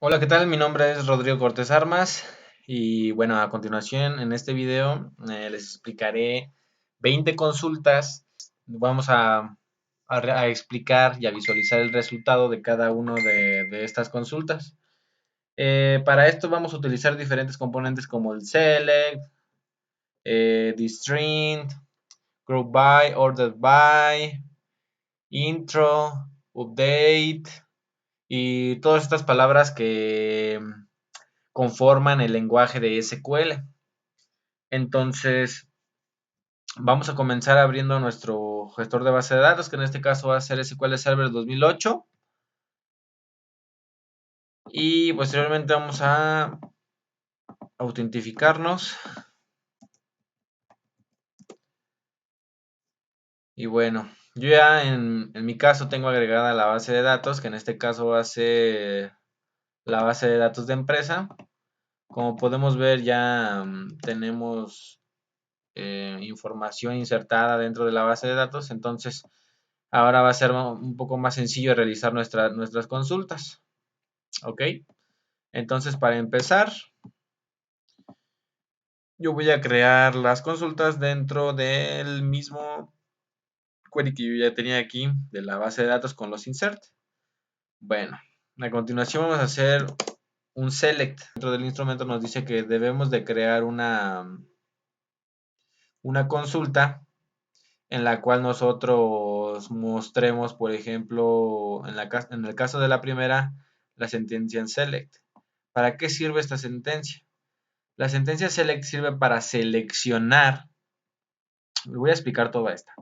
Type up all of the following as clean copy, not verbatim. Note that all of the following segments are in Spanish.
Hola, ¿qué tal? Mi nombre es Rodrigo Cortés Armas y bueno, a continuación en este video les explicaré 20 consultas. Vamos a explicar y a visualizar el resultado de cada uno de estas consultas. Para esto vamos a utilizar diferentes componentes como el select, distrint, group by, ordered by, intro, update y todas estas palabras que conforman el lenguaje de SQL. Entonces, vamos a comenzar abriendo nuestro gestor de base de datos, que en este caso va a ser SQL Server 2008. Y posteriormente vamos a autentificarnos. Y bueno, yo ya en mi caso tengo agregada la base de datos, que en este caso va a ser la base de datos de empresa. Como podemos ver, ya tenemos información insertada dentro de la base de datos. Entonces, ahora va a ser un poco más sencillo realizar nuestras consultas. ¿Ok? Entonces, para empezar, yo voy a crear las consultas dentro del mismo query que yo ya tenía aquí de la base de datos con los insert. Bueno, a continuación vamos a hacer un select. Dentro del instrumento nos dice que debemos de crear una consulta en la cual nosotros mostremos, por ejemplo, en el caso de la primera, la sentencia en select. ¿Para qué sirve esta sentencia? La sentencia select sirve para seleccionar. Le voy a explicar toda esta.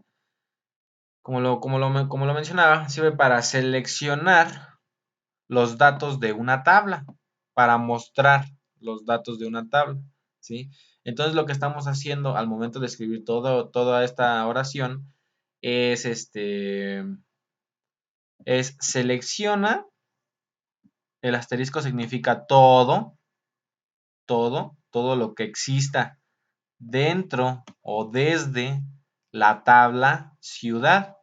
Como lo mencionaba, sirve para seleccionar los datos de una tabla, para mostrar los datos de una tabla, ¿sí? Entonces lo que estamos haciendo al momento de escribir toda esta oración es selecciona, el asterisco significa todo lo que exista dentro o desde la tabla ciudad,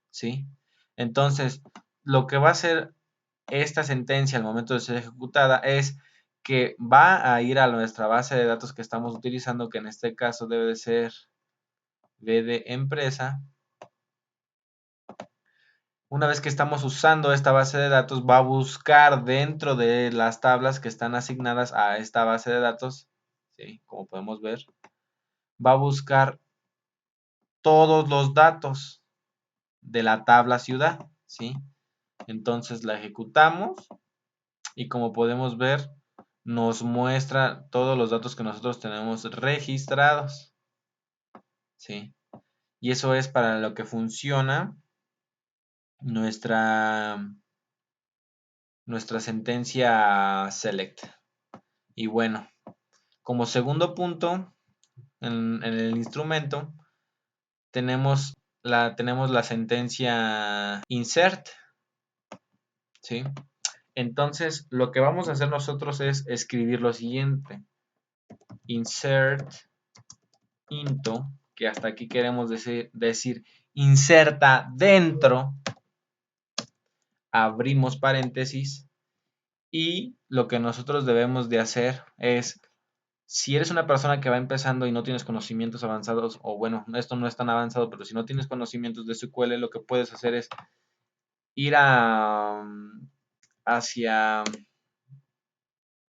¿sí? Entonces, lo que va a hacer esta sentencia al momento de ser ejecutada es que va a ir a nuestra base de datos que estamos utilizando, que en este caso debe de ser B de empresa. Una vez que estamos usando esta base de datos, va a buscar dentro de las tablas que están asignadas a esta base de datos, ¿sí? Como podemos ver, va a buscar todos los datos de la tabla ciudad, ¿sí? Entonces la ejecutamos y como podemos ver, nos muestra todos los datos que nosotros tenemos registrados, ¿sí? Y eso es para lo que funciona nuestra sentencia select. Y bueno, como segundo punto, en el instrumento, tenemos la sentencia insert, ¿sí? Entonces, lo que vamos a hacer nosotros es escribir lo siguiente. Insert into, que hasta aquí queremos decir inserta dentro, abrimos paréntesis, y lo que nosotros debemos de hacer es, si eres una persona que va empezando y no tienes conocimientos avanzados, o bueno, esto no es tan avanzado, pero si no tienes conocimientos de SQL, lo que puedes hacer es ir hacia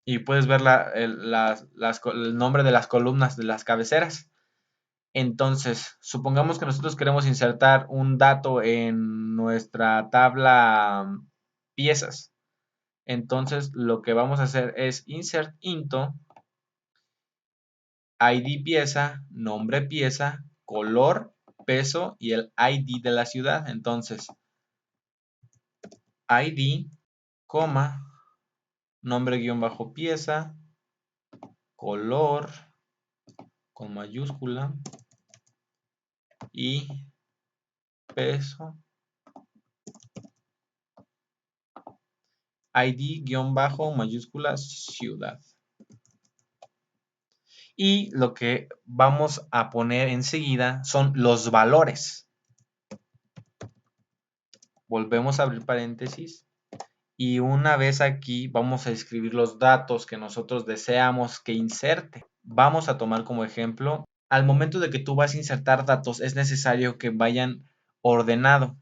y puedes ver el nombre de las columnas, de las cabeceras. Entonces, supongamos que nosotros queremos insertar un dato en nuestra tabla piezas. Entonces, lo que vamos a hacer es insert into ID pieza, nombre pieza, color, peso y el ID de la ciudad. Entonces, ID, coma, nombre guión bajo pieza, color con mayúscula y peso, ID guión bajo mayúscula ciudad. Y lo que vamos a poner enseguida son los valores. Volvemos a abrir paréntesis Y una vez aquí vamos a escribir los datos que nosotros deseamos que inserte. Vamos a tomar como ejemplo, al momento de que tú vas a insertar datos es necesario que vayan ordenado,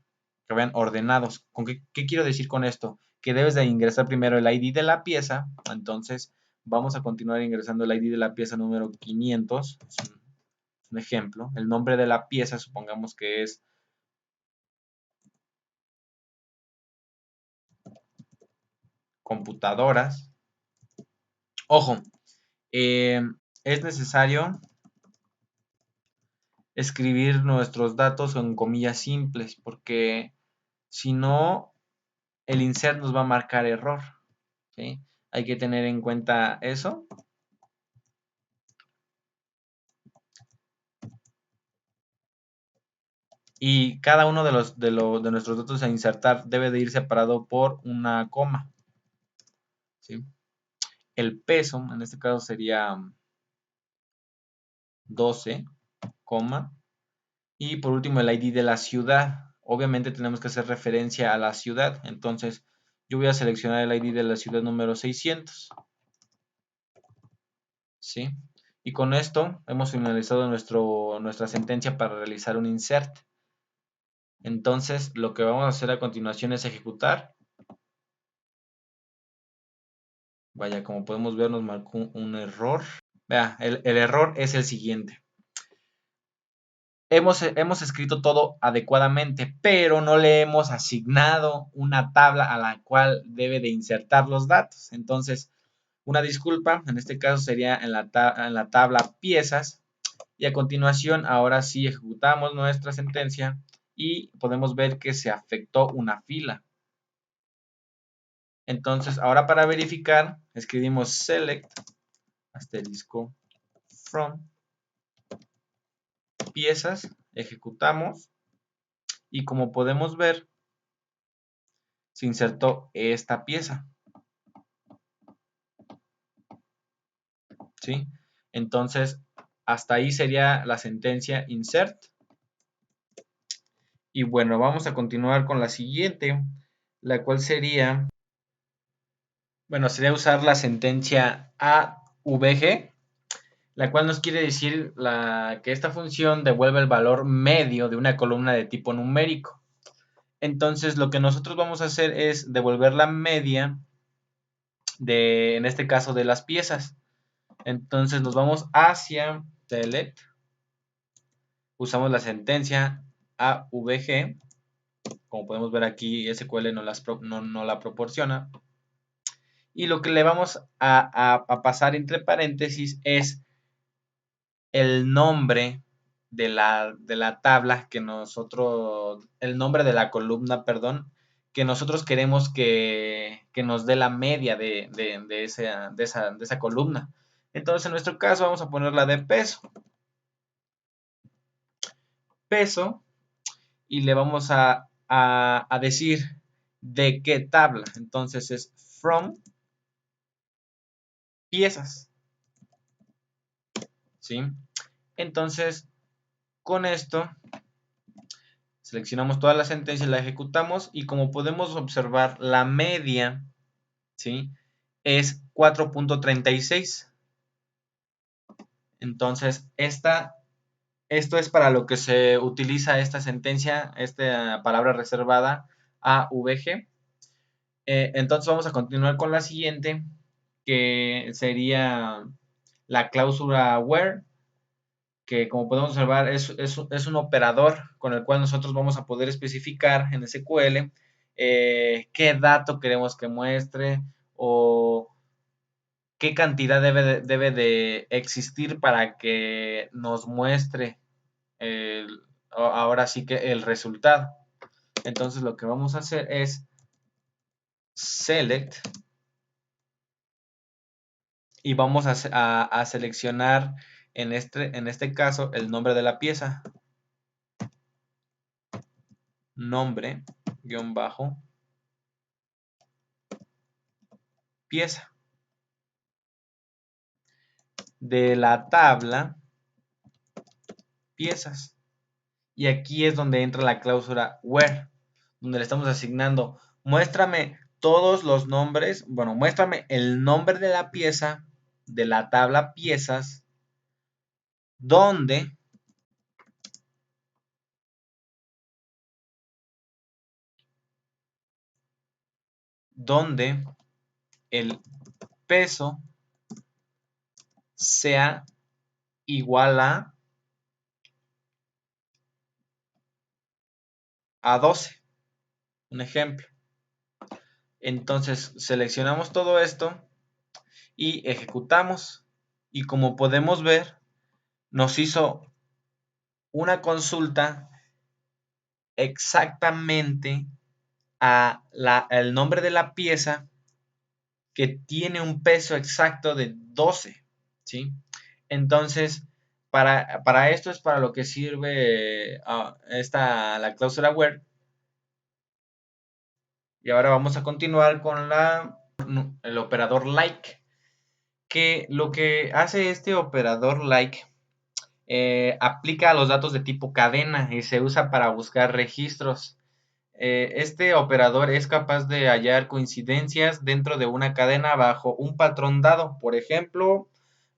que vayan ordenados. ¿Qué quiero decir con esto? Que debes de ingresar primero el ID de la pieza. Entonces vamos a continuar ingresando el ID de la pieza número 500. Es un ejemplo. El nombre de la pieza, supongamos que es computadoras. Ojo, es necesario escribir nuestros datos en comillas simples, porque si no, el insert nos va a marcar error. ¿Sí? Hay que tener en cuenta eso. Y cada uno de nuestros datos a insertar debe de ir separado por una coma. ¿Sí? El peso, en este caso sería 12, coma. Y por último el ID de la ciudad. Obviamente tenemos que hacer referencia a la ciudad. Entonces yo voy a seleccionar el ID de la ciudad número 600. ¿Sí? Y con esto hemos finalizado nuestra sentencia para realizar un insert. Entonces lo que vamos a hacer a continuación es ejecutar. Vaya, como podemos ver nos marcó un error. Vea, el error es el siguiente. Hemos escrito todo adecuadamente, pero no le hemos asignado una tabla a la cual debe de insertar los datos. Entonces, una disculpa, en este caso sería en la tabla piezas. Y a continuación, ahora sí ejecutamos nuestra sentencia y podemos ver que se afectó una fila. Entonces, ahora para verificar, escribimos select asterisco from piezas, ejecutamos y como podemos ver, se insertó esta pieza. ¿Sí? Entonces, hasta ahí sería la sentencia insert. Y bueno, vamos a continuar con la siguiente, la cual sería, bueno, sería usar la sentencia AVG, la cual nos quiere decir que esta función devuelve el valor medio de una columna de tipo numérico. Entonces, lo que nosotros vamos a hacer es devolver la media en este caso, de las piezas. Entonces, nos vamos hacia select, usamos la sentencia AVG, como podemos ver aquí, SQL no la proporciona. Y lo que le vamos a pasar entre paréntesis es el nombre de la tabla que nosotros, el nombre de la columna, perdón, que nosotros queremos que nos dé la media de esa columna. Entonces, en nuestro caso, vamos a poner la de peso. Peso, y le vamos a decir de qué tabla. Entonces, es from piezas. ¿Sí? Entonces, con esto seleccionamos toda la sentencia y la ejecutamos y como podemos observar la media, ¿sí? Es 4.36. Entonces esto es para lo que se utiliza esta sentencia, esta palabra reservada AVG. Entonces vamos a continuar con la siguiente, que sería la cláusula where, que como podemos observar es un operador con el cual nosotros vamos a poder especificar en SQL qué dato queremos que muestre o qué cantidad debe de existir para que nos muestre ahora sí que el resultado. Entonces lo que vamos a hacer es select y vamos a seleccionar en este caso el nombre de la pieza. Nombre, guión bajo, pieza. De la tabla, piezas. Y aquí es donde entra la cláusula where, donde le estamos asignando, muéstrame todos los nombres, bueno, muéstrame el nombre de la pieza de la tabla piezas donde el peso sea igual a 12. Un ejemplo. Entonces seleccionamos todo esto y ejecutamos. Y como podemos ver, nos hizo una consulta exactamente el nombre de la pieza que tiene un peso exacto de 12, ¿sí? Entonces, para esto es para lo que sirve la cláusula where. Y ahora vamos a continuar con el operador like, que lo que hace este operador like aplica a los datos de tipo cadena y se usa para buscar registros. Este operador es capaz de hallar coincidencias dentro de una cadena bajo un patrón dado. Por ejemplo,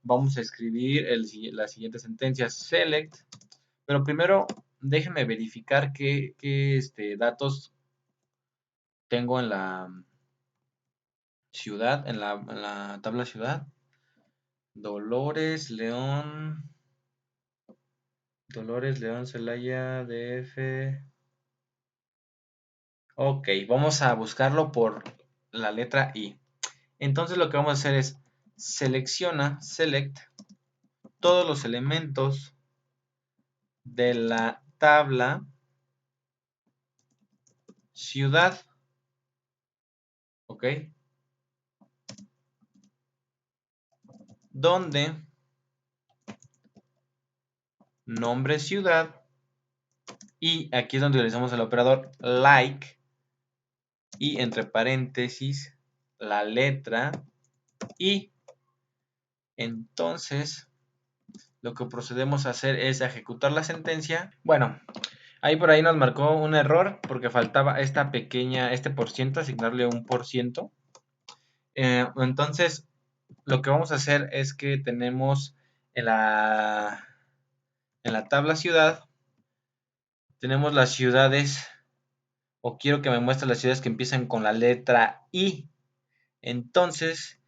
vamos a escribir la siguiente sentencia, select, pero primero déjenme verificar qué datos tengo en la ciudad, en la tabla ciudad. Dolores León Celaya DF. Ok, vamos a buscarlo por la letra I. Entonces lo que vamos a hacer es select todos los elementos de la tabla ciudad, ¿ok? Donde nombre ciudad, y aquí es donde utilizamos el operador like, y entre paréntesis la letra I. Entonces lo que procedemos a hacer es a ejecutar la sentencia. Bueno, ahí por ahí nos marcó un error porque faltaba este por ciento, asignarle un por ciento. Entonces, lo que vamos a hacer es que tenemos en la tabla ciudad, tenemos las ciudades, o quiero que me muestre las ciudades que empiezan con la letra I. Entonces,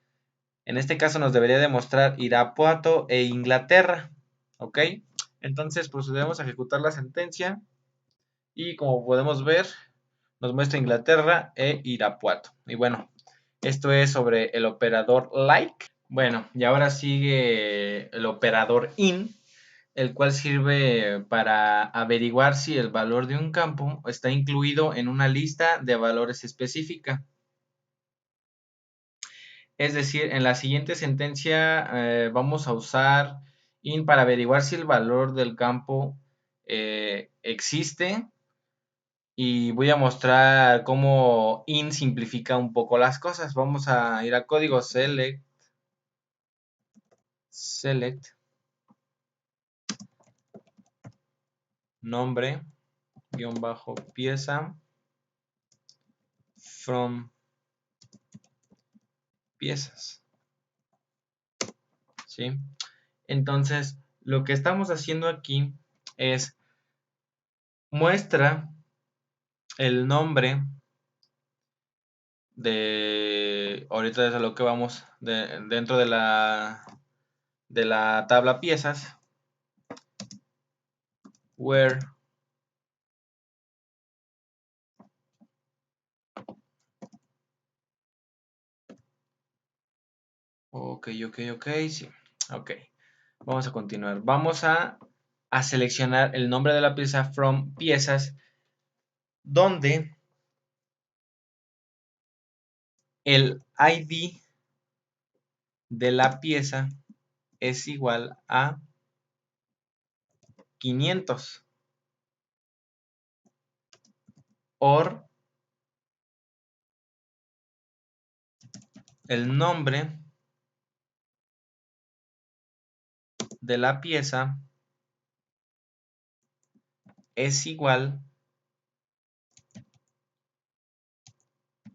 en este caso nos debería demostrar Irapuato e Inglaterra, ¿ok? Entonces procedemos a ejecutar la sentencia y como podemos ver, nos muestra Inglaterra e Irapuato. Y bueno, esto es sobre el operador like. Bueno, y ahora sigue el operador in, el cual sirve para averiguar si el valor de un campo está incluido en una lista de valores específica. Es decir, en la siguiente sentencia vamos a usar in para averiguar si el valor del campo existe, y voy a mostrar cómo in simplifica un poco las cosas. Vamos a ir a código select nombre guión bajo pieza from piezas, ¿sí? Entonces, lo que estamos haciendo aquí es muestra el nombre ahorita es a lo que vamos, dentro de la tabla piezas, where ok, sí, ok. Vamos a continuar. Vamos a seleccionar el nombre de la pieza from piezas, donde el ID de la pieza es igual a 500. Or el nombre de la pieza es igual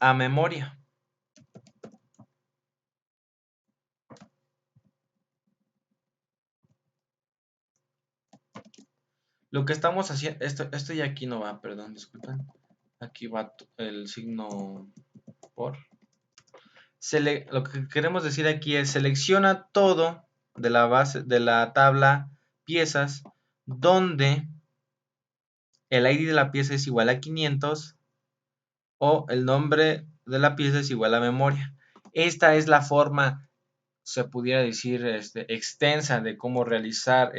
a memoria. Lo que estamos haciendo, esto ya aquí no va, perdón, disculpen. Aquí va el signo por. Lo que queremos decir aquí es selecciona todo de la base de la tabla piezas donde el ID de la pieza es igual a 500 o el nombre de la pieza es igual a memoria. Esta es la forma, se pudiera decir, extensa de cómo realizar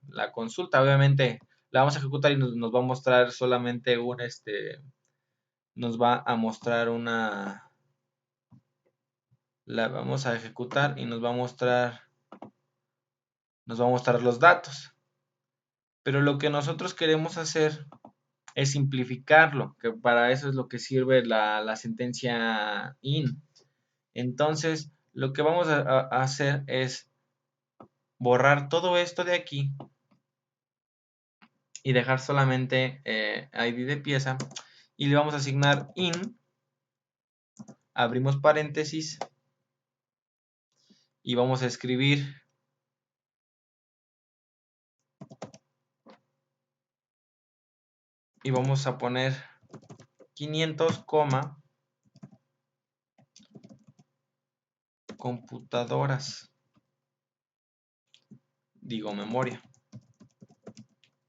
la consulta. Obviamente la vamos a ejecutar y nos va a mostrar solamente nos va a mostrar la vamos a ejecutar y nos va a mostrar los datos. Pero lo que nosotros queremos hacer es simplificarlo, que para eso es lo que sirve la sentencia IN. Entonces, lo que vamos a hacer es borrar todo esto de aquí y dejar solamente ID de pieza y le vamos a asignar IN, abrimos paréntesis y vamos a escribir y vamos a poner 500, computadoras, digo memoria.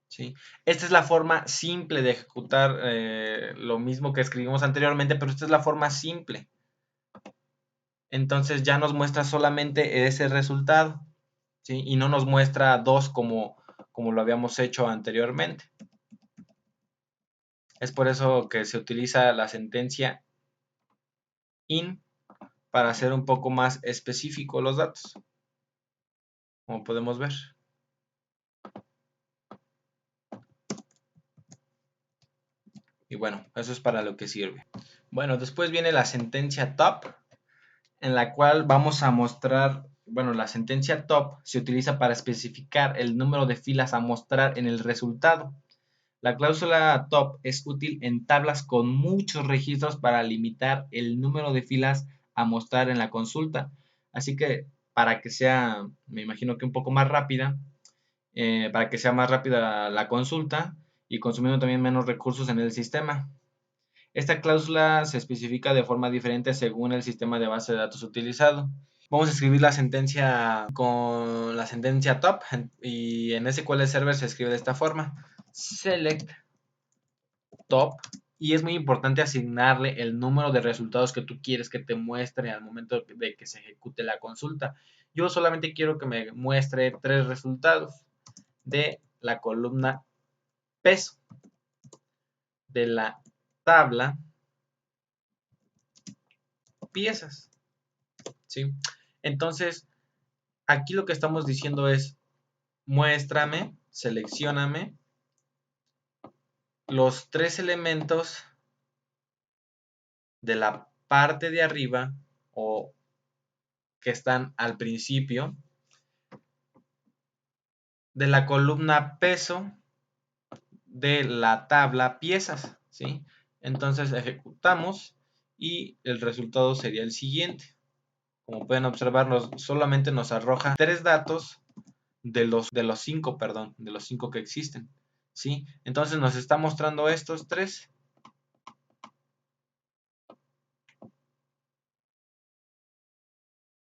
¿Sí? Esta es la forma simple de ejecutar lo mismo que escribimos anteriormente, pero esta es la forma simple. Entonces ya nos muestra solamente ese resultado, ¿sí? Y no nos muestra dos como lo habíamos hecho anteriormente. Es por eso que se utiliza la sentencia IN para hacer un poco más específico los datos, como podemos ver. Y bueno, eso es para lo que sirve. Bueno, después viene la sentencia top, en la cual vamos a mostrar, bueno, la sentencia top se utiliza para especificar el número de filas a mostrar en el resultado. La cláusula top es útil en tablas con muchos registros para limitar el número de filas a mostrar en la consulta. Así que para que sea, me imagino que un poco más rápida, para que sea más rápida la consulta y consumiendo también menos recursos en el sistema. Esta cláusula se especifica de forma diferente según el sistema de base de datos utilizado. Vamos a escribir la sentencia con la sentencia top y en SQL Server se escribe de esta forma: select top, y es muy importante asignarle el número de resultados que tú quieres que te muestre al momento de que se ejecute la consulta. Yo solamente quiero que me muestre 3 resultados de la columna peso de la tabla piezas, ¿sí? Entonces, aquí lo que estamos diciendo es: muéstrame, seleccióname los 3 elementos de la parte de arriba o que están al principio de la columna peso de la tabla piezas, ¿sí? Entonces ejecutamos y el resultado sería el siguiente. Como pueden observar, solamente nos arroja 3 datos de los 5, perdón, de los 5 que existen, ¿sí? Entonces nos está mostrando estos 3.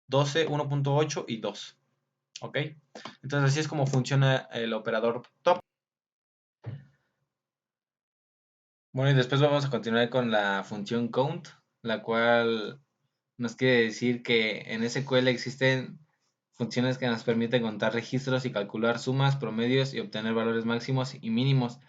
12, 1.8 y 2. ¿Ok? Entonces así es como funciona el operador top. Bueno, y después vamos a continuar con la función count, la cual nos quiere decir que en SQL existen funciones que nos permiten contar registros y calcular sumas, promedios y obtener valores máximos y mínimos.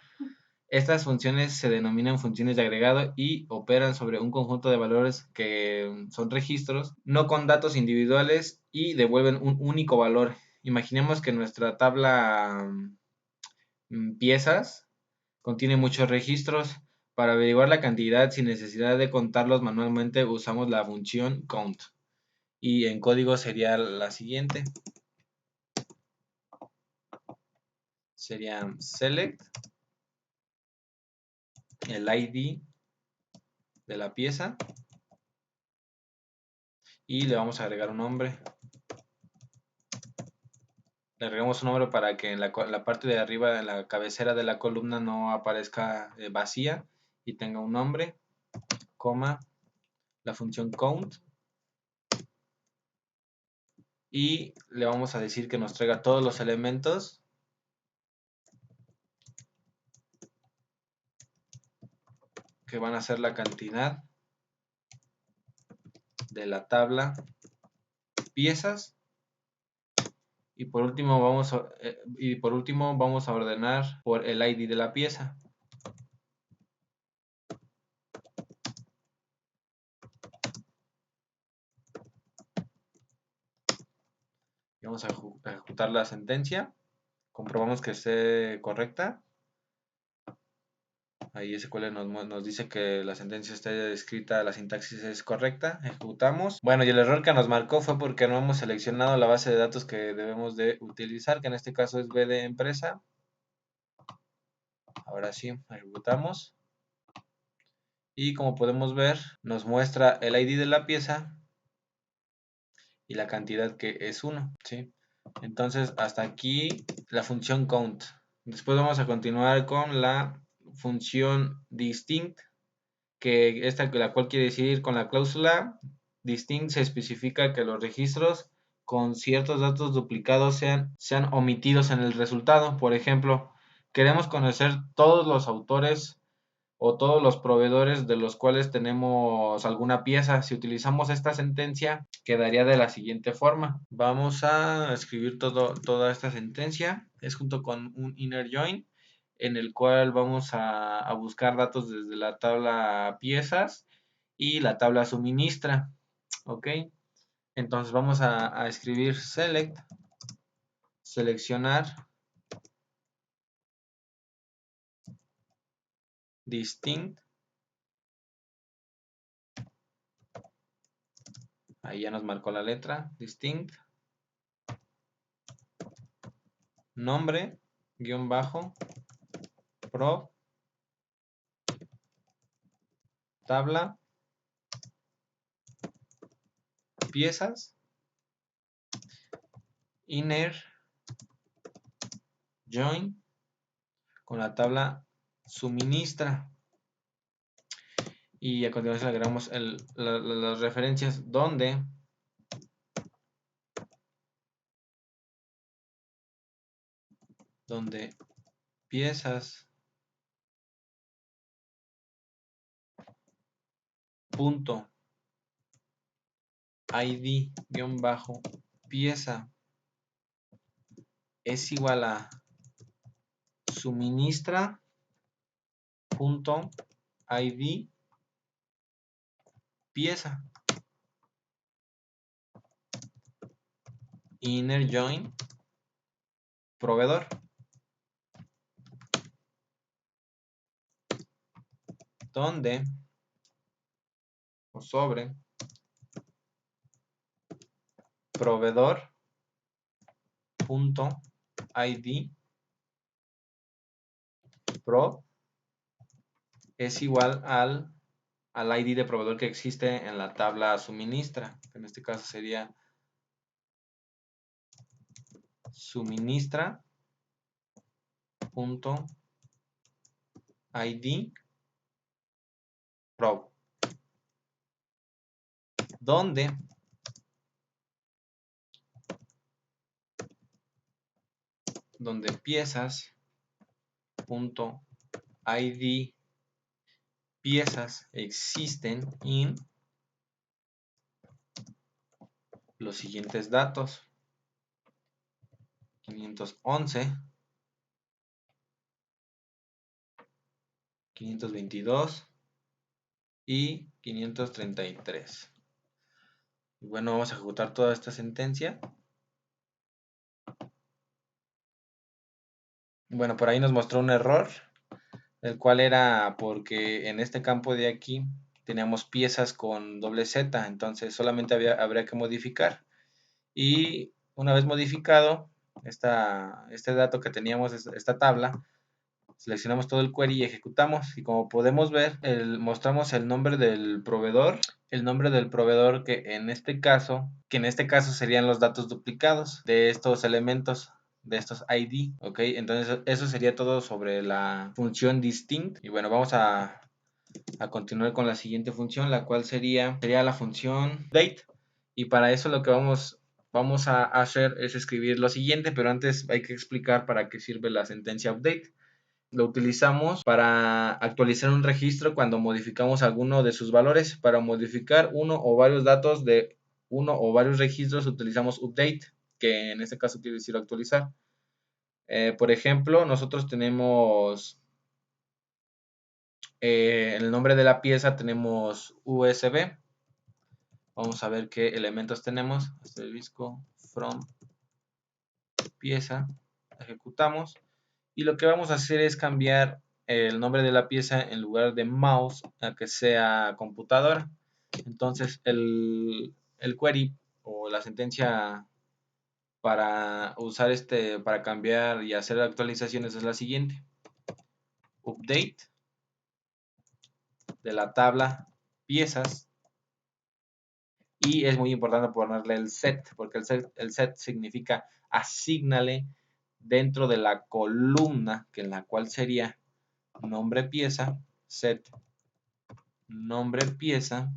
Estas funciones se denominan funciones de agregado y operan sobre un conjunto de valores que son registros, no con datos individuales, y devuelven un único valor. Imaginemos que nuestra tabla piezas contiene muchos registros. Para averiguar la cantidad sin necesidad de contarlos manualmente usamos la función count. Y en código sería la siguiente. Sería select el ID de la pieza y le vamos a agregar un nombre. Le agregamos un nombre para que en la parte de arriba, en la cabecera de la columna, no aparezca vacía y tenga un nombre, coma, la función count, y le vamos a decir que nos traiga todos los elementos que van a ser la cantidad de la tabla piezas, y por último vamos a ordenar por el ID de la pieza. Y vamos a ejecutar la sentencia, comprobamos que esté correcta. Ahí SQL nos dice que la sentencia está escrita, la sintaxis es correcta, ejecutamos. Bueno, y el error que nos marcó fue porque no hemos seleccionado la base de datos que debemos de utilizar, que en este caso es B de empresa. Ahora sí, ejecutamos. Y como podemos ver, nos muestra el ID de la pieza y la cantidad que es 1, ¿sí? Entonces, hasta aquí la función count. Después vamos a continuar con la función distinct, que la cual quiere decir con la cláusula distinct se especifica que los registros con ciertos datos duplicados sean omitidos en el resultado. Por ejemplo, queremos conocer todos los autores o todos los proveedores de los cuales tenemos alguna pieza. Si utilizamos esta sentencia, quedaría de la siguiente forma. Vamos a escribir toda esta sentencia. Es junto con un inner join, en el cual vamos a buscar datos desde la tabla piezas y la tabla suministra. ¿Ok? Entonces vamos a escribir select, seleccionar, distinct. Ahí ya nos marcó la letra, distinct. Nombre, guión bajo, pro, tabla, piezas, inner, join, con la tabla suministra. Y a continuación agregamos las referencias donde piezas punto id guión bajo pieza es igual a suministra punto id pieza. Inner join proveedor, donde o sobre proveedor punto id pro es igual al ID de proveedor que existe en la tabla suministra, que en este caso sería suministra punto id pro, donde piezas punto id piezas existen en los siguientes datos: 511, 522 y 533. Y bueno, vamos a ejecutar toda esta sentencia. Bueno, por ahí nos mostró un error, el cual era porque en este campo de aquí teníamos piezas con doble Z, entonces solamente habría que modificar. Y una vez modificado este dato que teníamos, esta tabla, Seleccionamos todo el query y ejecutamos. Y como podemos ver, mostramos el nombre del proveedor. El nombre del proveedor que en este caso serían los datos duplicados de estos elementos, de estos ID, ¿ok? Entonces eso sería todo sobre la función distinct. Y bueno, vamos a continuar con la siguiente función, la cual sería la función date. Y para eso lo que vamos a hacer es escribir lo siguiente, pero antes hay que explicar para qué sirve la sentencia update. Lo utilizamos para actualizar un registro cuando modificamos alguno de sus valores. Para modificar uno o varios datos de uno o varios registros utilizamos update, que en este caso quiere decir actualizar. Por ejemplo, nosotros tenemos el nombre de la pieza, tenemos USB. Vamos a ver qué elementos tenemos. Asterisco from pieza. Ejecutamos. Y lo que vamos a hacer es cambiar el nombre de la pieza en lugar de mouse a que sea computadora. Entonces el query o la sentencia para usar para cambiar y hacer actualizaciones es la siguiente. Update de la tabla piezas. Y es muy importante ponerle el set, porque el set significa asígnale dentro de la columna, que en la cual sería nombre pieza, set nombre pieza,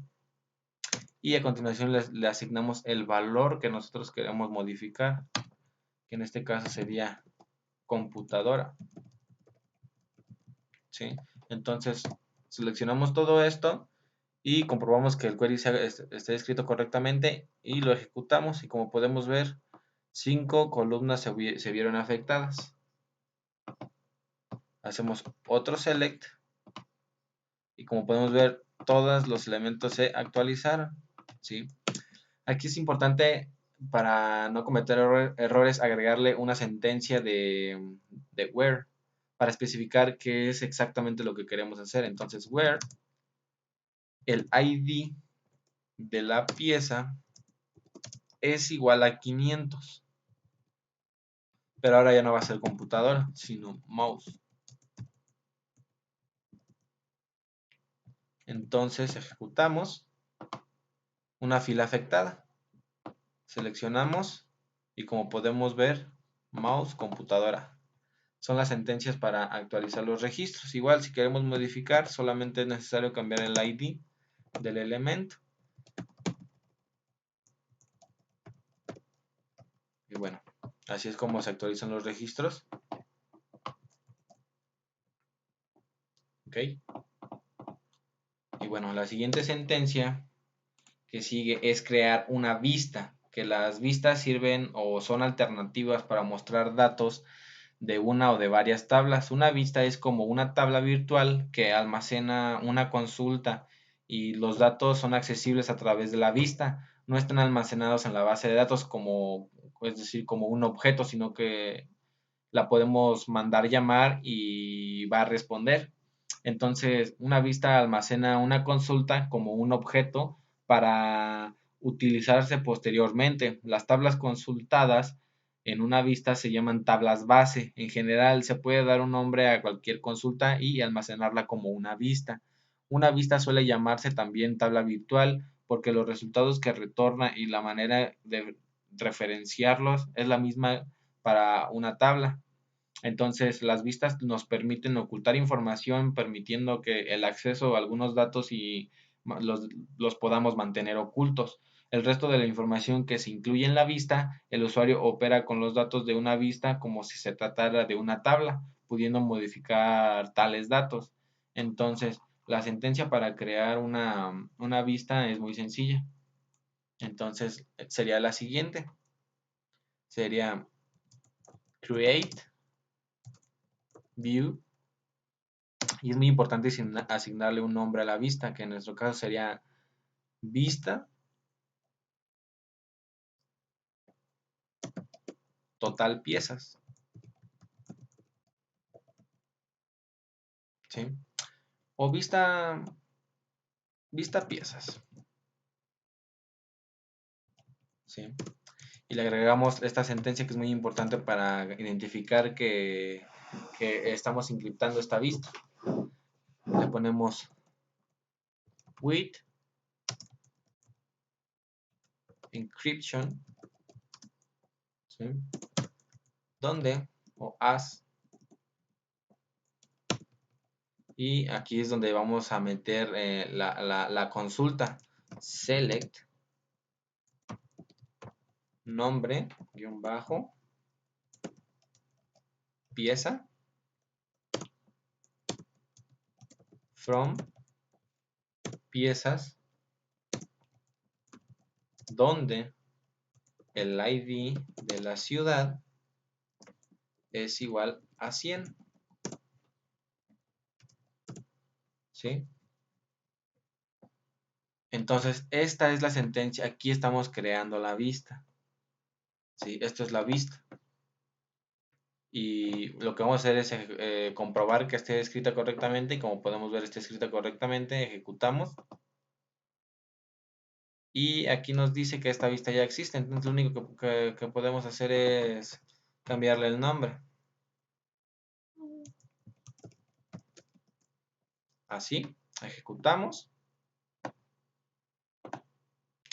y a continuación le asignamos el valor que nosotros queremos modificar, que en este caso sería computadora. ¿Sí? Entonces seleccionamos todo esto y comprobamos que el query esté escrito correctamente y lo ejecutamos, y como podemos ver, 5 columnas se vieron afectadas. Hacemos otro select y como podemos ver, todos los elementos se actualizaron. ¿Sí? Aquí es importante, para no cometer errores, agregarle una sentencia de where para especificar qué es exactamente lo que queremos hacer. Entonces, where el ID de la pieza es igual a 500. Pero ahora ya no va a ser computadora, sino mouse. Entonces ejecutamos una fila afectada. Seleccionamos y como podemos ver, mouse, computadora. Son las sentencias para actualizar los registros. Igual, si queremos modificar, solamente es necesario cambiar el ID del elemento. Y bueno, así es como se actualizan los registros. Ok. Y bueno, la siguiente sentencia que sigue es crear una vista, que las vistas sirven o son alternativas para mostrar datos de una o de varias tablas. Una vista es como una tabla virtual que almacena una consulta y los datos son accesibles a través de la vista. No están almacenados en la base de datos como, es decir, como un objeto, sino que la podemos mandar llamar y va a responder. Entonces, una vista almacena una consulta como un objeto para utilizarse posteriormente. Las tablas consultadas en una vista se llaman tablas base. En general, se puede dar un nombre a cualquier consulta y almacenarla como una vista. Una vista suele llamarse también tabla virtual porque los resultados que retorna y la manera de referenciarlos es la misma para una tabla. Entonces, las vistas nos permiten ocultar información, permitiendo que el acceso a algunos datos y los podamos mantener ocultos. El resto de la información que se incluye en la vista, el usuario opera con los datos de una vista como si se tratara de una tabla, pudiendo modificar tales datos. Entonces, la sentencia para crear una vista es muy sencilla. Entonces, sería la siguiente. Sería create view. Y es muy importante asignarle un nombre a la vista, que en nuestro caso sería vista total piezas. ¿Sí? O vista piezas. ¿Sí? Y le agregamos esta sentencia que es muy importante para identificar que que estamos encriptando esta vista. Le ponemos with encryption, ¿sí? Donde o as, y aquí es donde vamos a meter la consulta select nombre guión bajo pieza from piezas donde el ID de la ciudad es igual a 100, ¿sí? Entonces, esta es la sentencia. Aquí estamos creando la vista, ¿sí? Esto es la vista. Y lo que vamos a hacer es comprobar que esté escrita correctamente. Y como podemos ver, está escrita correctamente. Ejecutamos. Y aquí nos dice que esta vista ya existe. Entonces, lo único que podemos hacer es cambiarle el nombre. Así. Ejecutamos.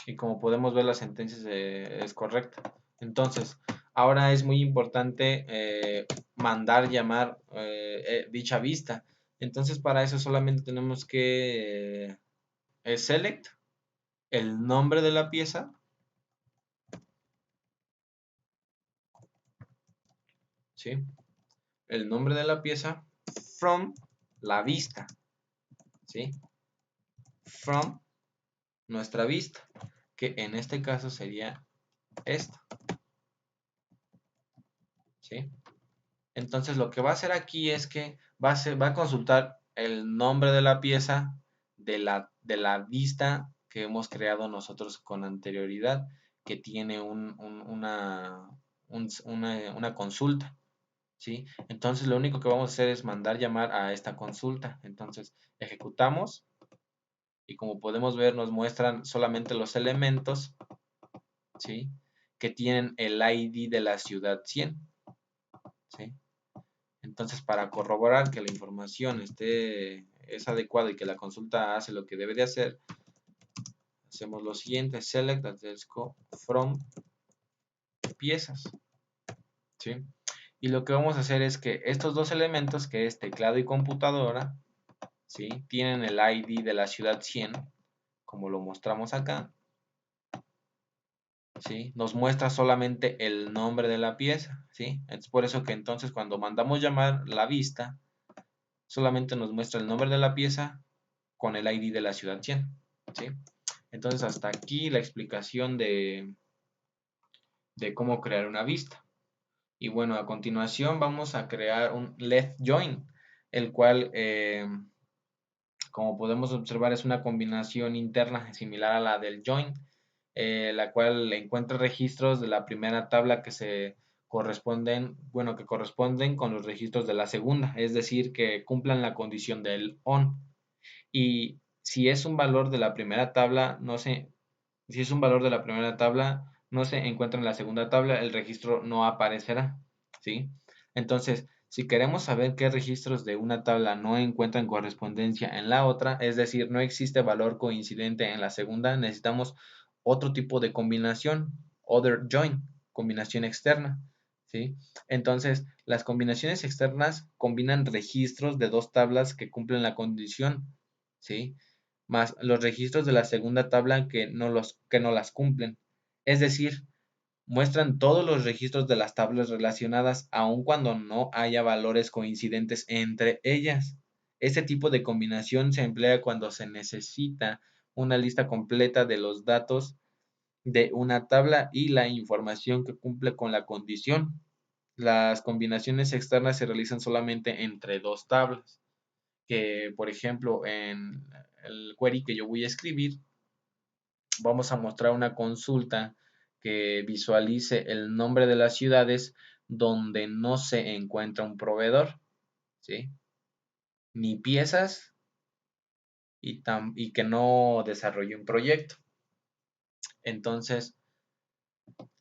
Y como podemos ver, la sentencia es correcta. Entonces, ahora es muy importante mandar llamar dicha vista. Entonces, para eso solamente tenemos que select el nombre de la pieza, ¿sí? El nombre de la pieza from la vista, ¿sí? From nuestra vista, que en este caso sería esta, ¿sí? Entonces lo que va a hacer aquí es que va a consultar el nombre de la pieza de la vista que hemos creado nosotros con anterioridad, que tiene una consulta, ¿sí? Entonces lo único que vamos a hacer es mandar llamar a esta consulta. Entonces ejecutamos y como podemos ver nos muestran solamente los elementos, ¿sí? Que tienen el ID de la ciudad 100, ¿sí? Entonces, para corroborar que la información es adecuada y que la consulta hace lo que debe de hacer, hacemos lo siguiente, select underscore from piezas, ¿sí? Y lo que vamos a hacer es que estos dos elementos, que es teclado y computadora, ¿sí? Tienen el ID de la ciudad 100, como lo mostramos acá, ¿sí? Nos muestra solamente el nombre de la pieza, ¿sí? Es por eso que entonces cuando mandamos llamar la vista, solamente nos muestra el nombre de la pieza con el ID de la ciudad 100, ¿sí? Entonces hasta aquí la explicación de cómo crear una vista. Y bueno, a continuación vamos a crear un left join, el cual, como podemos observar, es una combinación interna similar a la del join, la cual encuentra registros de la primera tabla que corresponden con los registros de la segunda, es decir, que cumplan la condición del on. Y si es un valor de la primera tabla, si es un valor de la primera tabla, no se encuentra en la segunda tabla, el registro no aparecerá, ¿sí? Entonces, si queremos saber qué registros de una tabla no encuentran correspondencia en la otra, es decir, no existe valor coincidente en la segunda, necesitamos otro tipo de combinación, other join, combinación externa, ¿sí? Entonces, las combinaciones externas combinan registros de dos tablas que cumplen la condición, ¿sí? Más los registros de la segunda tabla que no las cumplen. Es decir, muestran todos los registros de las tablas relacionadas aun cuando no haya valores coincidentes entre ellas. Este tipo de combinación se emplea cuando se necesita una lista completa de los datos de una tabla y la información que cumple con la condición. Las combinaciones externas se realizan solamente entre dos tablas, que por ejemplo en el query que yo voy a escribir, vamos a mostrar una consulta que visualice el nombre de las ciudades donde no se encuentra un proveedor, ¿sí? Ni piezas y que no desarrolle un proyecto. Entonces,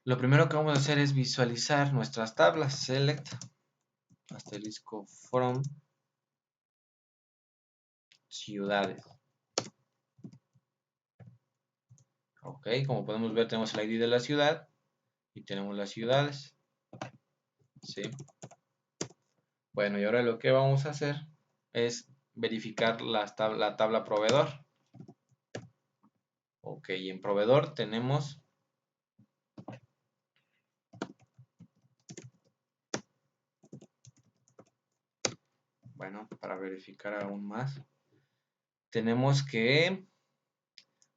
lo primero que vamos a hacer es visualizar nuestras tablas. Select asterisco from ciudades. Ok, como podemos ver tenemos el ID de la ciudad y tenemos las ciudades. ¿Sí? Bueno, y ahora lo que vamos a hacer es verificar la tabla proveedor. Ok, y en proveedor tenemos bueno, para verificar aún más, tenemos que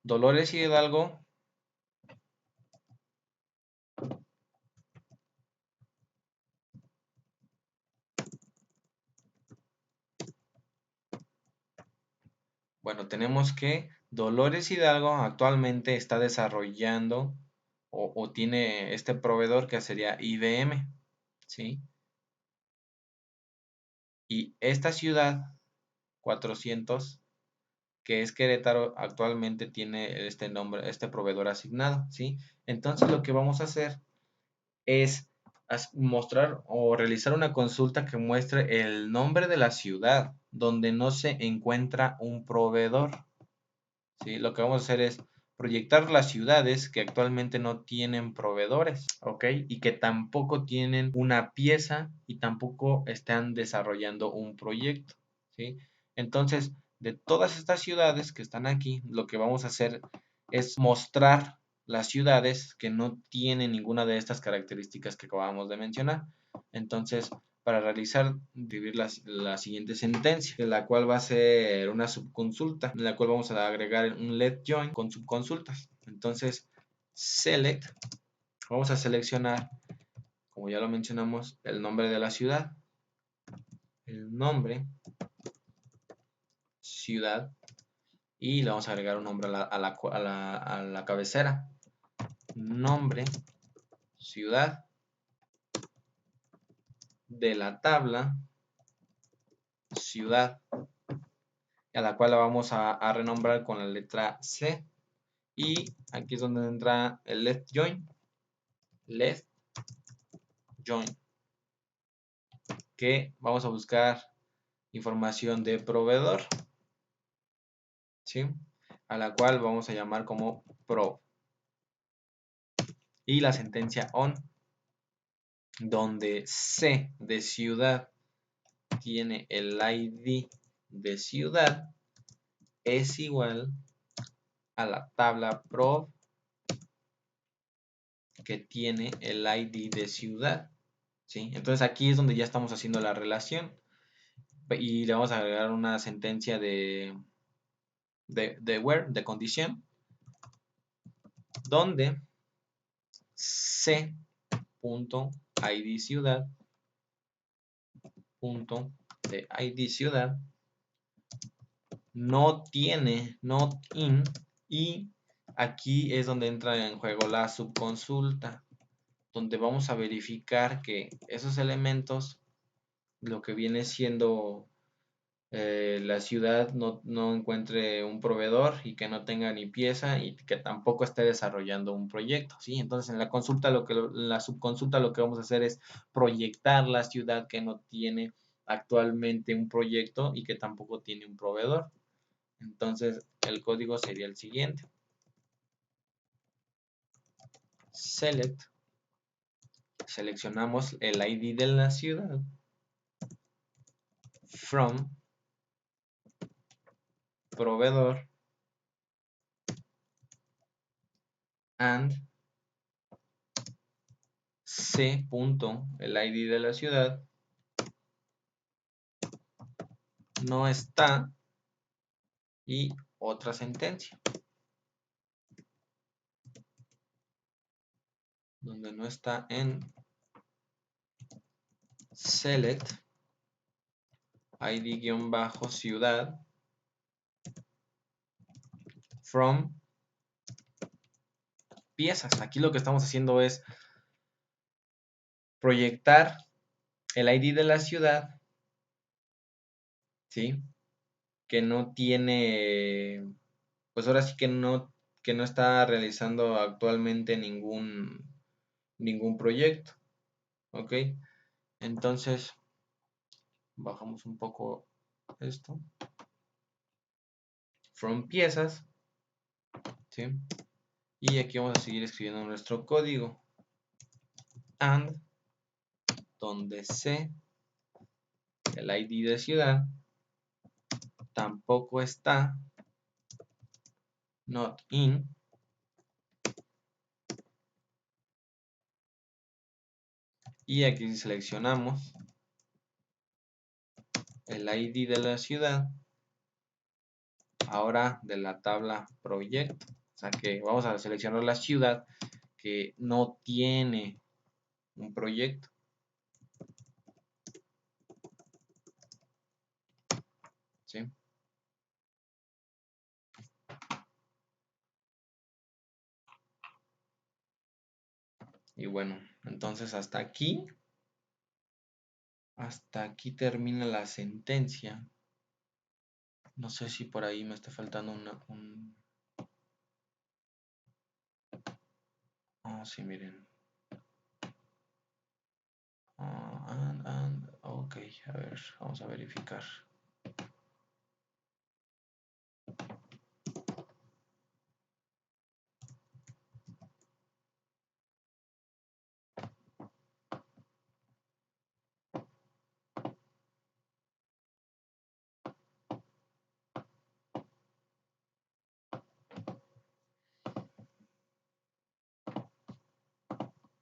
Dolores Hidalgo bueno, tenemos que Dolores Hidalgo actualmente está desarrollando o tiene este proveedor que sería IBM, ¿sí? Y esta ciudad 400 que es Querétaro, actualmente tiene este nombre, este proveedor asignado, ¿sí? Entonces lo que vamos a hacer es mostrar o realizar una consulta que muestre el nombre de la ciudad donde no se encuentra un proveedor, ¿sí? Lo que vamos a hacer es proyectar las ciudades que actualmente no tienen proveedores, ¿ok? Y que tampoco tienen una pieza y tampoco están desarrollando un proyecto, ¿sí? Entonces, de todas estas ciudades que están aquí, lo que vamos a hacer es mostrar las ciudades que no tienen ninguna de estas características que acabamos de mencionar. Entonces, para realizar, escribir la siguiente sentencia, la cual va a ser una subconsulta, en la cual vamos a agregar un let join con subconsultas. Entonces, select, vamos a seleccionar, como ya lo mencionamos, el nombre de la ciudad, el nombre, ciudad, y le vamos a agregar un nombre a la cabecera, nombre, ciudad, de la tabla, ciudad, a la cual la vamos a renombrar con la letra C. Y aquí es donde entra el left join, que vamos a buscar información de proveedor, ¿sí? A la cual vamos a llamar como pro. Y la sentencia on, donde C de ciudad tiene el ID de ciudad, es igual a la tabla pro que tiene el ID de ciudad, ¿sí? Entonces aquí es donde ya estamos haciendo la relación y le vamos a agregar una sentencia de where, de condición, donde c.id ciudad punto de id ciudad no tiene not in, y aquí es donde entra en juego la subconsulta, donde vamos a verificar que esos elementos, lo que viene siendo la ciudad no encuentre un proveedor y que no tenga ni pieza y que tampoco esté desarrollando un proyecto, ¿sí? Entonces en la consulta, la subconsulta lo que vamos a hacer es proyectar la ciudad que no tiene actualmente un proyecto y que tampoco tiene un proveedor. Entonces el código sería el siguiente. Select, seleccionamos el ID de la ciudad, from proveedor, and c. el ID de la ciudad no está, y otra sentencia donde no está en select id-ciudad from piezas. Aquí lo que estamos haciendo es proyectar el ID de la ciudad, ¿sí? Que no tiene, pues ahora sí que no está realizando actualmente ningún proyecto, ¿ok? Entonces Bajamos un poco esto. From piezas, ¿sí? Y aquí vamos a seguir escribiendo nuestro código. And, donde C, el ID de ciudad, tampoco está, not in, y aquí seleccionamos el ID de la ciudad, ahora de la tabla proyecto. O sea que vamos a seleccionar la ciudad que no tiene un proyecto. ¿Sí? Y bueno, entonces hasta aquí termina la sentencia. No sé si por ahí me está faltando Oh, sí, miren. Ok, a ver, vamos a verificar.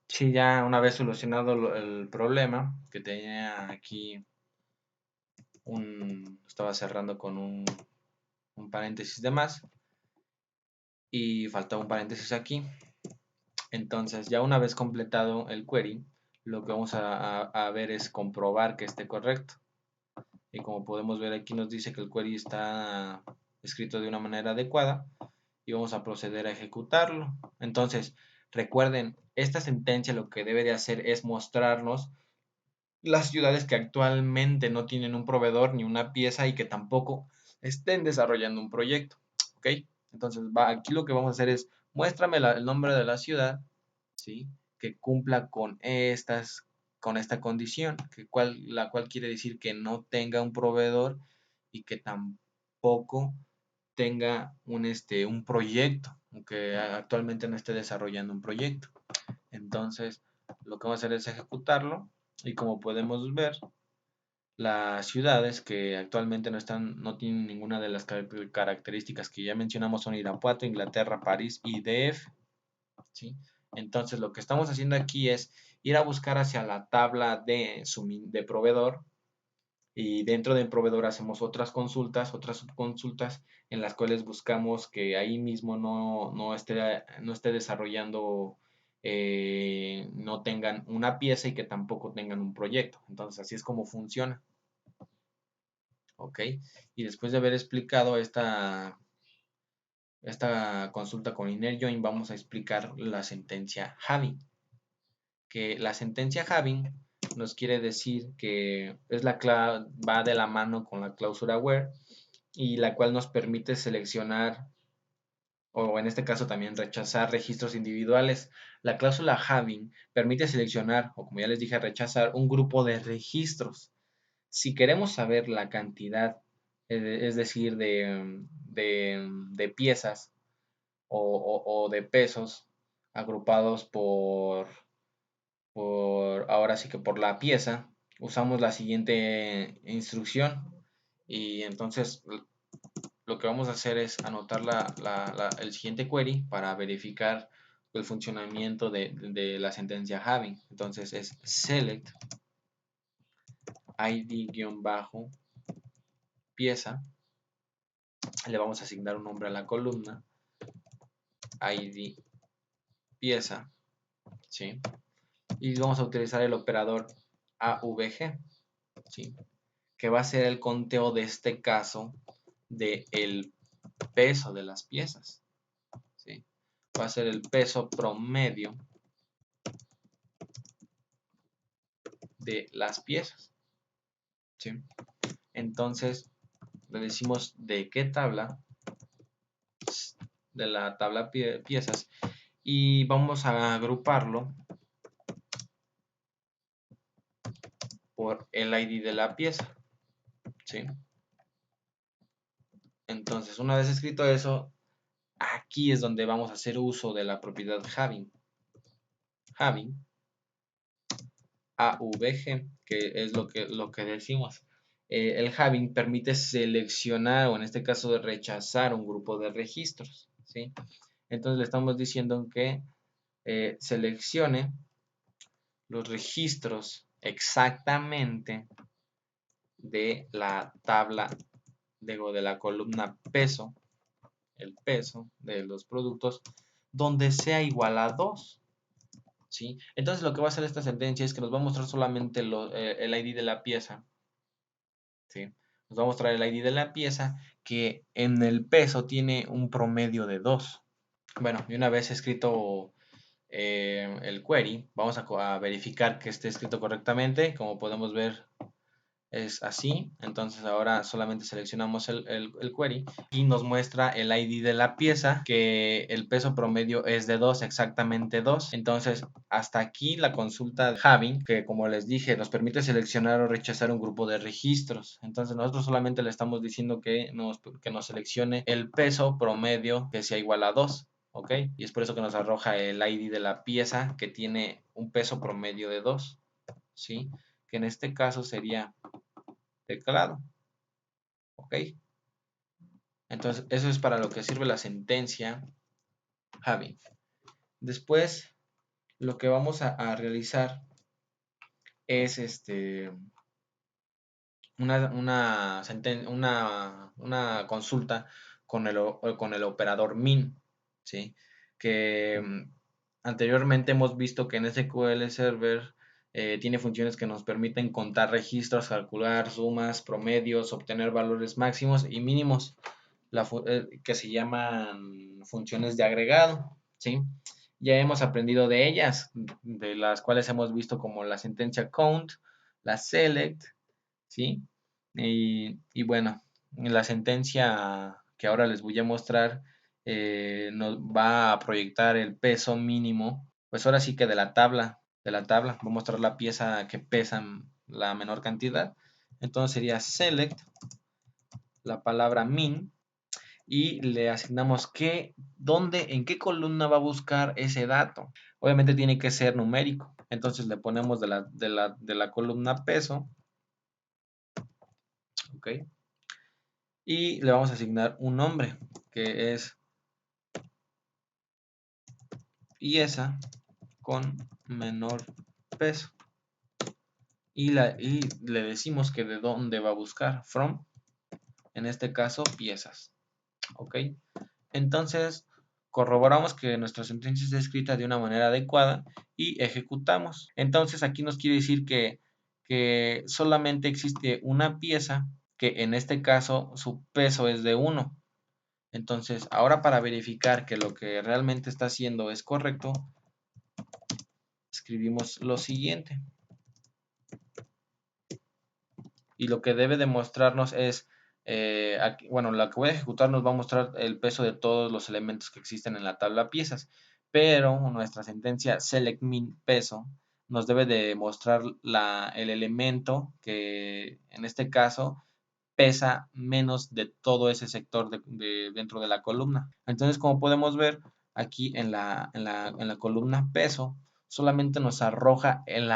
Sí, ya una vez solucionado el problema que tenía aquí, estaba cerrando con un paréntesis de más y faltaba un paréntesis aquí. Entonces, ya una vez completado el query, lo que vamos a ver es comprobar que esté correcto. Y como podemos ver aquí nos dice que el query está escrito de una manera adecuada y vamos a proceder a ejecutarlo. Entonces, recuerden, esta sentencia lo que debe de hacer es mostrarnos las ciudades que actualmente no tienen un proveedor ni una pieza y que tampoco estén desarrollando un proyecto. ¿Ok? Entonces, aquí lo que vamos a hacer es muéstrame el nombre de la ciudad, ¿sí? Que cumpla con esta condición, la cual quiere decir que no tenga un proveedor y que tampoco tenga un proyecto, aunque actualmente no esté desarrollando un proyecto. Entonces, lo que vamos a hacer es ejecutarlo y como podemos ver, las ciudades que actualmente no tienen ninguna de las características que ya mencionamos son Irapuato, Inglaterra, París y DF, ¿sí? Entonces, lo que estamos haciendo aquí es ir a buscar hacia la tabla de proveedor y dentro del proveedor hacemos otras subconsultas en las cuales buscamos que ahí mismo no esté desarrollando, no tengan una pieza y que tampoco tengan un proyecto. Entonces así es como funciona. ¿Ok? Y después de haber explicado esta consulta con inner join, vamos a explicar la sentencia having. Que la sentencia having nos quiere decir que va de la mano con la cláusula where y la cual nos permite seleccionar o en este caso también rechazar registros individuales. La cláusula having permite seleccionar o como ya les dije rechazar un grupo de registros. Si queremos saber la cantidad, es decir, de piezas o de pesos agrupados ahora sí que por la pieza, usamos la siguiente instrucción y entonces lo que vamos a hacer es anotar el siguiente query para verificar el funcionamiento de la sentencia having. Entonces es select id-pieza, le vamos a asignar un nombre a la columna, id pieza, ¿sí? Y vamos a utilizar el operador AVG, ¿sí? Que va a ser el conteo de este caso del peso de las piezas, ¿sí? Va a ser el peso promedio de las piezas, ¿sí? Entonces le decimos de qué tabla, de la tabla piezas, y vamos a agruparlo por el ID de la pieza. ¿sí? Entonces, una vez escrito eso, aquí es donde vamos a hacer uso de la propiedad having. Having, AVG, que es lo que decimos. El having permite seleccionar, o en este caso rechazar un grupo de registros, ¿sí? Entonces le estamos diciendo que seleccione los registros exactamente de la tabla, de la columna peso, el peso de los productos, donde sea igual a 2. ¿Sí? Entonces lo que va a hacer esta sentencia es que nos va a mostrar solamente el ID de la pieza. ¿Sí? Nos va a mostrar el ID de la pieza que en el peso tiene un promedio de 2. Bueno, y una vez escrito el query, vamos a verificar que esté escrito correctamente. Como podemos ver, es así. Entonces ahora solamente seleccionamos el query y nos muestra el ID de la pieza, que el peso promedio es de 2, exactamente 2. Entonces hasta aquí la consulta de having, que como les dije nos permite seleccionar o rechazar un grupo de registros. Entonces nosotros solamente le estamos diciendo que nos seleccione el peso promedio que sea igual a 2. ¿Ok? Y es por eso que nos arroja el ID de la pieza que tiene un peso promedio de 2. ¿Sí? Que en este caso sería teclado. ¿Ok? Entonces, eso es para lo que sirve la sentencia having. Después, lo que vamos a realizar es una consulta con el operador min, ¿sí? Que anteriormente hemos visto que en SQL Server tiene funciones que nos permiten contar registros, calcular sumas, promedios, obtener valores máximos y mínimos, que se llaman funciones de agregado, ¿sí? Ya hemos aprendido de ellas, de las cuales hemos visto como la sentencia count, la select, ¿sí? Y bueno, la sentencia que ahora les voy a mostrar nos va a proyectar el peso mínimo, pues ahora sí que de la tabla, voy a mostrar la pieza que pesa la menor cantidad. Entonces sería select la palabra min y le asignamos en qué columna va a buscar ese dato. Obviamente tiene que ser numérico. Entonces le ponemos de la columna peso, ¿ok? Y le vamos a asignar un nombre, que es pieza con menor peso. Y le decimos que de dónde va a buscar, from, en este caso, piezas. ¿Ok? Entonces, corroboramos que nuestra sentencia está escrita de una manera adecuada y ejecutamos. Entonces, aquí nos quiere decir que solamente existe una pieza, que en este caso su peso es de 1. Entonces, ahora para verificar que lo que realmente está haciendo es correcto, escribimos lo siguiente. Y lo que debe demostrarnos es, bueno, la que voy a ejecutar nos va a mostrar el peso de todos los elementos que existen en la tabla piezas, pero nuestra sentencia select min peso nos debe de mostrar el elemento que en este caso pesa menos de todo ese sector dentro de la columna. Entonces, como podemos ver aquí en la columna peso, solamente nos arroja el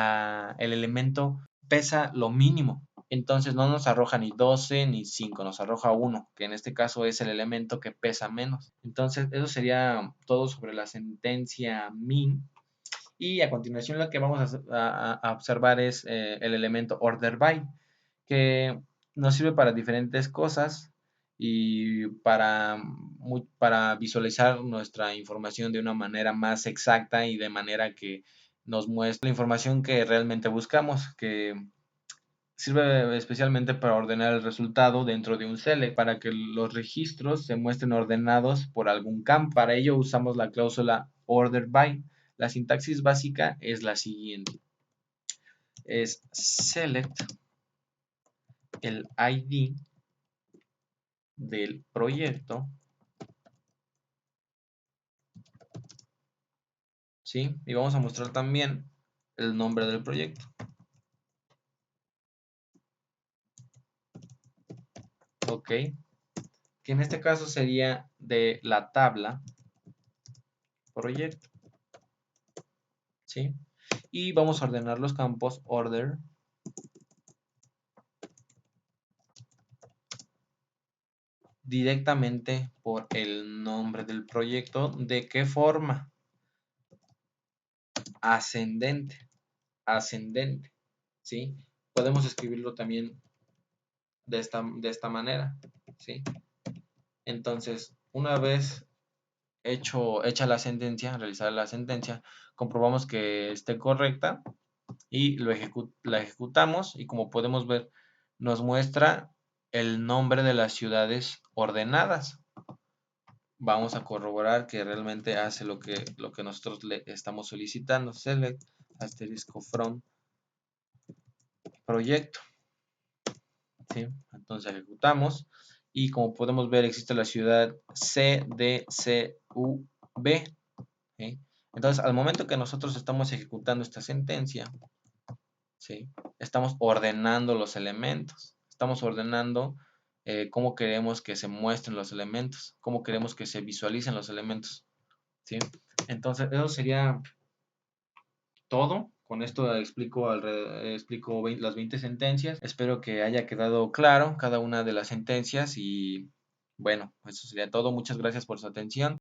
elemento pesa lo mínimo. Entonces no nos arroja ni 12 ni 5, nos arroja 1, que en este caso es el elemento que pesa menos. Entonces eso sería todo sobre la sentencia min. Y a continuación lo que vamos a observar es el elemento order by, que nos sirve para diferentes cosas y para visualizar nuestra información de una manera más exacta y de manera que nos muestre la información que realmente buscamos, que sirve especialmente para ordenar el resultado dentro de un select, para que los registros se muestren ordenados por algún campo. Para ello usamos la cláusula order by. La sintaxis básica es la siguiente. Es select el ID del proyecto, ¿sí? Y vamos a mostrar también el nombre del proyecto. ok, que en este caso sería de la tabla proyecto, ¿sí? Y vamos a ordenar los campos order directamente por el nombre del proyecto. ¿De qué forma? Ascendente, ascendente, ¿sí? Podemos escribirlo también de esta manera, ¿sí? Entonces, una vez hecha la sentencia, realizada la sentencia, comprobamos que esté correcta y la ejecutamos y como podemos ver, nos muestra el nombre de las ciudades ordenadas. Vamos a corroborar que realmente hace lo que nosotros le estamos solicitando. Select asterisco from proyecto, ¿sí? Entonces ejecutamos y como podemos ver existe la ciudad CDCUB, ¿sí? Entonces al momento que nosotros estamos ejecutando esta sentencia, ¿sí? Estamos ordenando los elementos, estamos ordenando cómo queremos que se muestren los elementos, cómo queremos que se visualicen los elementos, ¿sí? Entonces eso sería todo. Con esto explico las 20 sentencias. Espero que haya quedado claro cada una de las sentencias y bueno, eso sería todo. Muchas gracias por su atención.